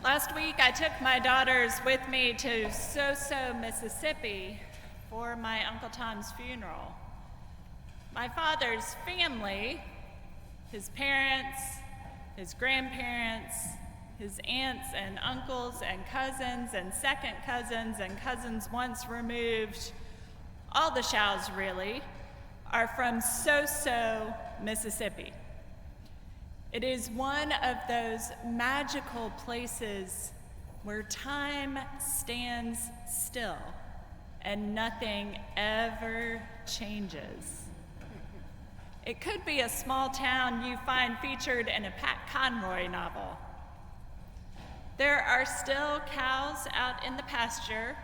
Last week, I took my daughters with me to Mississippi for my Uncle Tom's funeral. My father's family, his parents, his grandparents, his aunts and uncles and cousins and second cousins and cousins once removed, all the Shaws really, are from Mississippi. It is one of those magical places where time stands still and nothing ever changes. It could be a small town you find featured in a Pat Conroy novel. There are still cows out in the pasture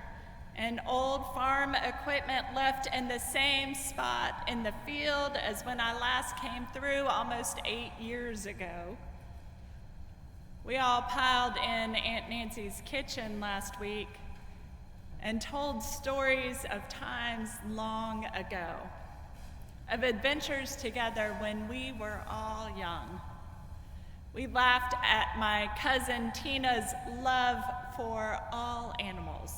and old farm equipment left in the same spot in the field as when I last came through almost 8 years ago. We all piled in Aunt Nancy's kitchen last week and told stories of times long ago, of adventures together when we were all young. We laughed at my cousin Tina's love for all animals,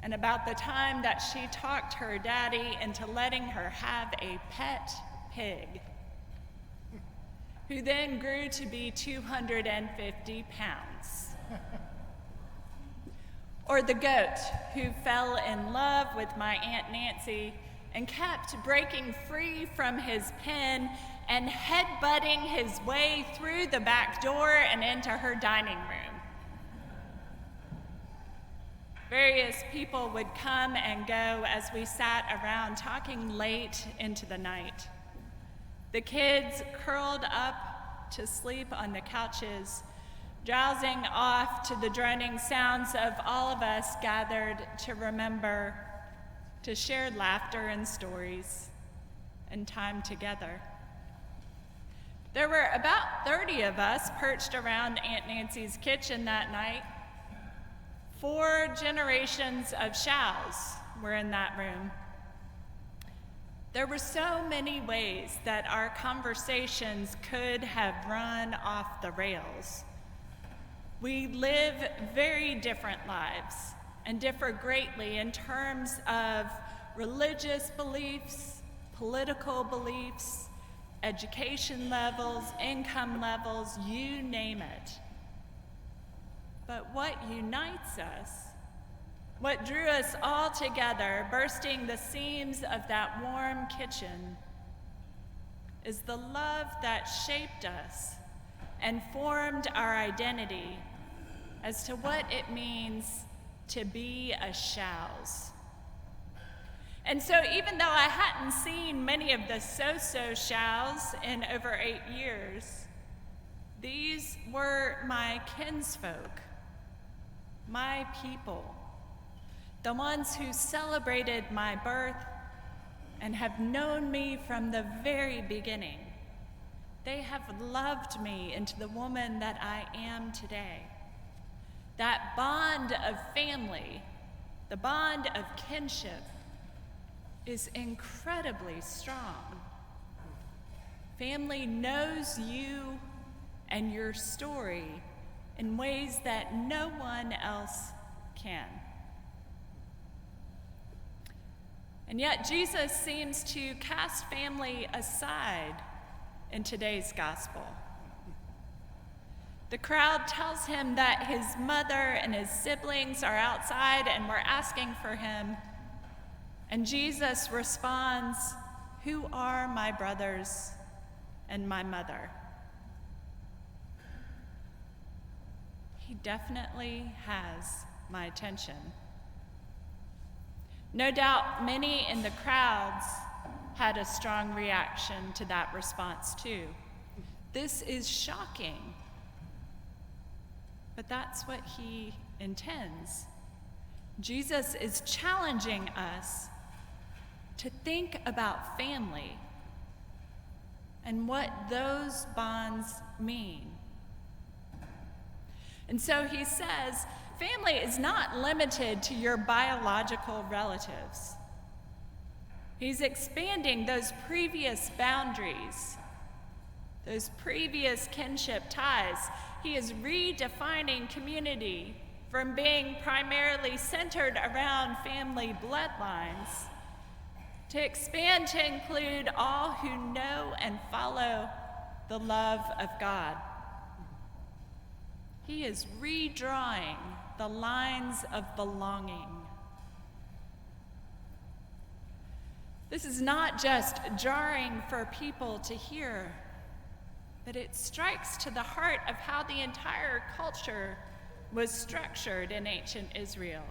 and about the time that she talked her daddy into letting her have a pet pig, who then grew to be 250 pounds. Or the goat who fell in love with my Aunt Nancy and kept breaking free from his pen and headbutting his way through the back door and into her dining room. Various people would come and go as we sat around talking late into the night. The kids curled up to sleep on the couches, drowsing off to the droning sounds of all of us gathered to remember, to share laughter and stories and time together. There were about 30 of us perched around Aunt Nancy's kitchen that night. 4 generations of Shaws were in that room. There were so many ways that our conversations could have run off the rails. We live very different lives and differ greatly in terms of religious beliefs, political beliefs, education levels, income levels, you name it. But what unites us, what drew us all together, bursting the seams of that warm kitchen, is the love that shaped us and formed our identity as to what it means to be a Shaws. And so even though I hadn't seen many of the Shaws in over 8 years, these were my kinsfolk, my people, the ones who celebrated my birth and have known me from the very beginning. They have loved me into the woman that I am today. That bond of family, the bond of kinship, is incredibly strong. Family knows you and your story in ways that no one else can. And yet Jesus seems to cast family aside in today's gospel. The crowd tells him that his mother and his siblings are outside and were asking for him. And Jesus responds, "Who are my brothers and my mother?" He definitely has my attention. No doubt many in the crowds had a strong reaction to that response too. This is shocking, but that's what he intends. Jesus is challenging us to think about family and what those bonds mean. And so he says, family is not limited to your biological relatives. He's expanding those previous boundaries those previous kinship ties. He is redefining community from being primarily centered around family bloodlines to expand to include all who know and follow the love of God. He is redrawing the lines of belonging. This is not just jarring for people to hear, but it strikes to the heart of how the entire culture was structured in ancient Israel,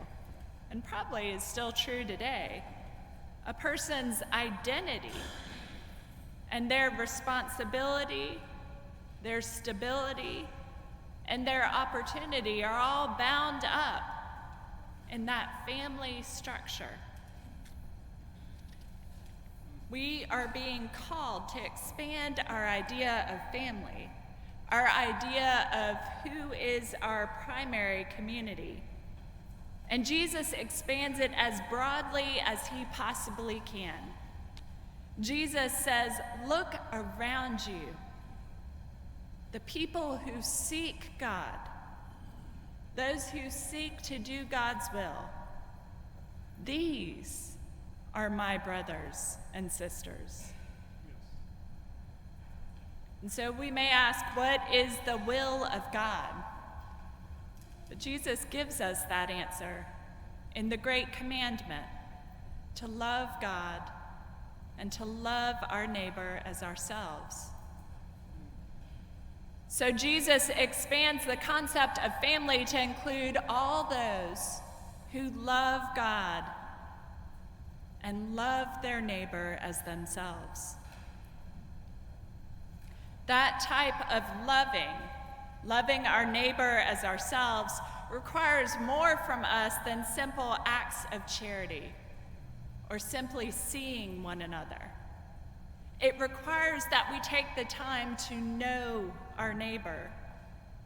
and probably is still true today. A person's identity and their responsibility, their stability, and their opportunity are all bound up in that family structure. We are being called to expand our idea of family, our idea of who is our primary community. And Jesus expands it as broadly as he possibly can. Jesus says, look around you. The people who seek God, those who seek to do God's will, these are my brothers and sisters. And so we may ask, what is the will of God? But Jesus gives us that answer in the great commandment to love God and to love our neighbor as ourselves. So Jesus expands the concept of family to include all those who love God and love their neighbor as themselves. That type of loving our neighbor as ourselves, requires more from us than simple acts of charity or simply seeing one another. It requires that we take the time to know our neighbor,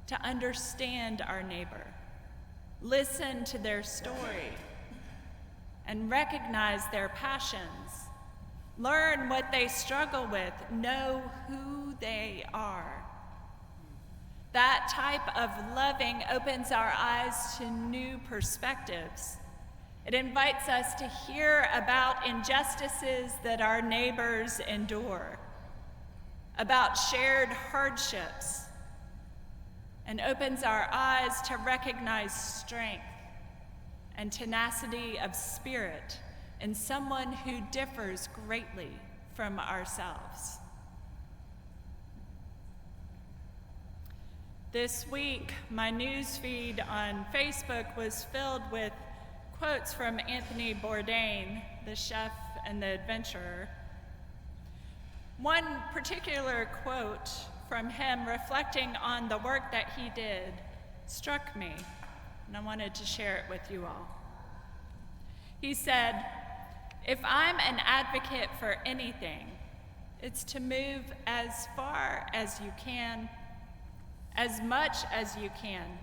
to understand our neighbor, listen to their story, and recognize their passions, learn what they struggle with, know who they are. That type of loving opens our eyes to new perspectives. It invites us to hear about injustices that our neighbors endure, about shared hardships, and opens our eyes to recognize strength and tenacity of spirit in someone who differs greatly from ourselves. This week, my news feed on Facebook was filled with quotes from Anthony Bourdain, the chef and the adventurer. One particular quote from him reflecting on the work that he did struck me, and I wanted to share it with you all. He said, "If I'm an advocate for anything, it's to move as far as you can, as much as you can,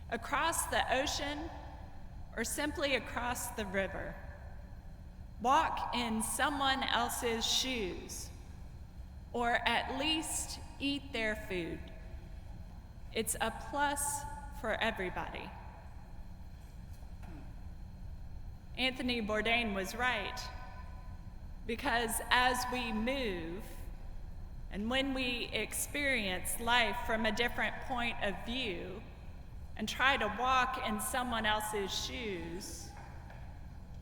across the ocean or simply across the river. Walk in someone else's shoes, or at least eat their food. It's a plus for everybody." Anthony Bourdain was right, because as we move and when we experience life from a different point of view and try to walk in someone else's shoes,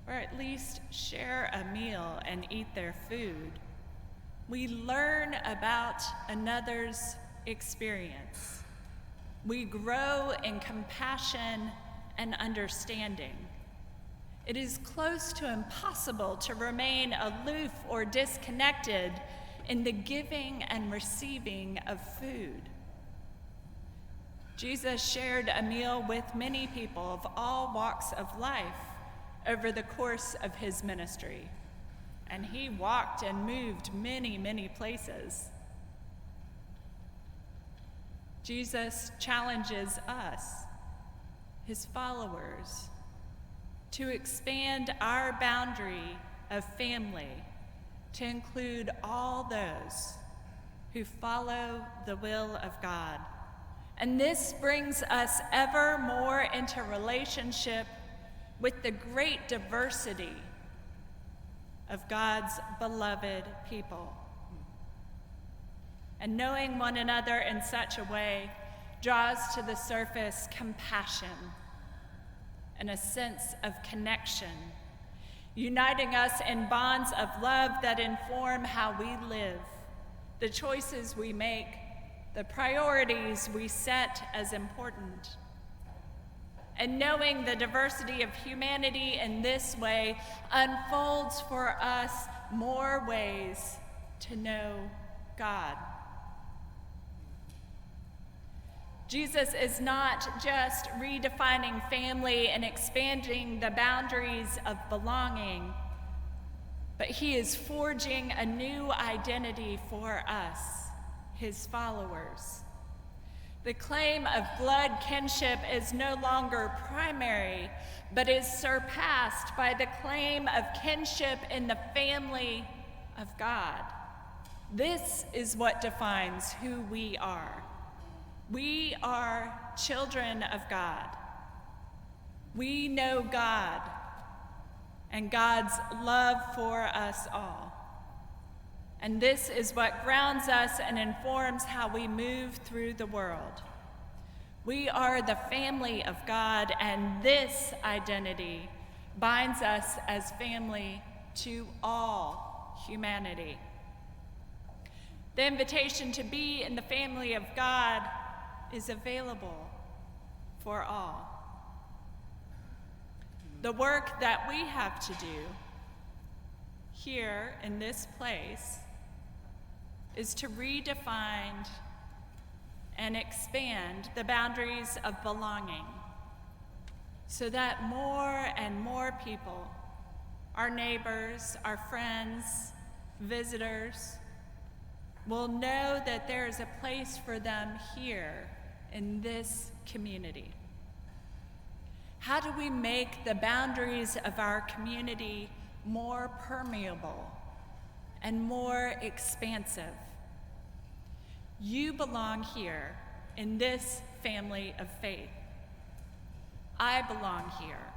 or at least share a meal and eat their food, we learn about another's experience. We grow in compassion and understanding. It is close to impossible to remain aloof or disconnected in the giving and receiving of food. Jesus shared a meal with many people of all walks of life over the course of his ministry, and he walked and moved many, many places. Jesus challenges us, his followers, to expand our boundary of family to include all those who follow the will of God. And this brings us ever more into relationship with the great diversity of God's beloved people. And knowing one another in such a way draws to the surface compassion and a sense of connection, uniting us in bonds of love that inform how we live, the choices we make, the priorities we set as important. And knowing the diversity of humanity in this way unfolds for us more ways to know God. Jesus is not just redefining family and expanding the boundaries of belonging, but he is forging a new identity for us, his followers. The claim of blood kinship is no longer primary, but is surpassed by the claim of kinship in the family of God. This is what defines who we are. We are children of God. We know God and God's love for us all. And this is what grounds us and informs how we move through the world. We are the family of God, and this identity binds us as family to all humanity. The invitation to be in the family of God is available for all. The work that we have to do here in this place is to redefine and expand the boundaries of belonging so that more and more people, our neighbors, our friends, visitors, will know that there is a place for them here in this community. How do we make the boundaries of our community more permeable and more expansive? You belong here in this family of faith. I belong here.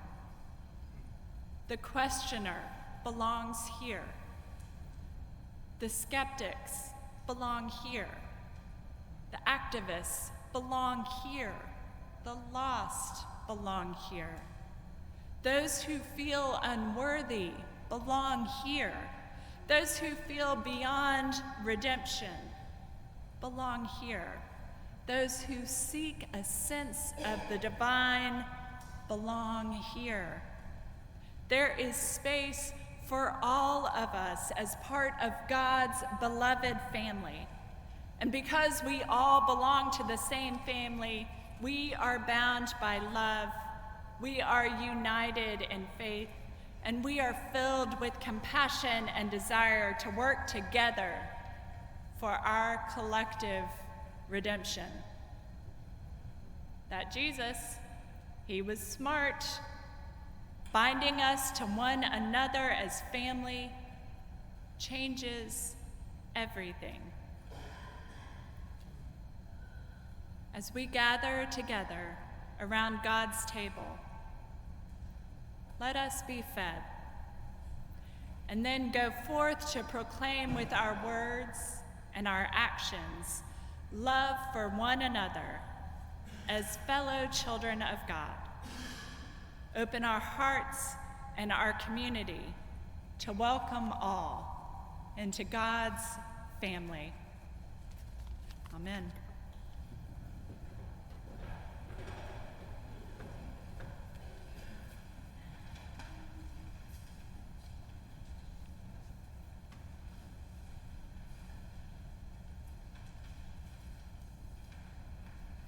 The questioner belongs here. The skeptics belong here. The activists belong here. The lost belong here. Those who feel unworthy belong here. Those who feel beyond redemption belong here. Those who seek a sense of the divine belong here. There is space for all of us as part of God's beloved family. And because we all belong to the same family, we are bound by love, we are united in faith, and we are filled with compassion and desire to work together for our collective redemption. That Jesus, he was smart, binding us to one another as family changes everything. As we gather together around God's table, let us be fed, and then go forth to proclaim with our words and our actions love for one another as fellow children of God. Open our hearts and our community to welcome all into God's family. Amen.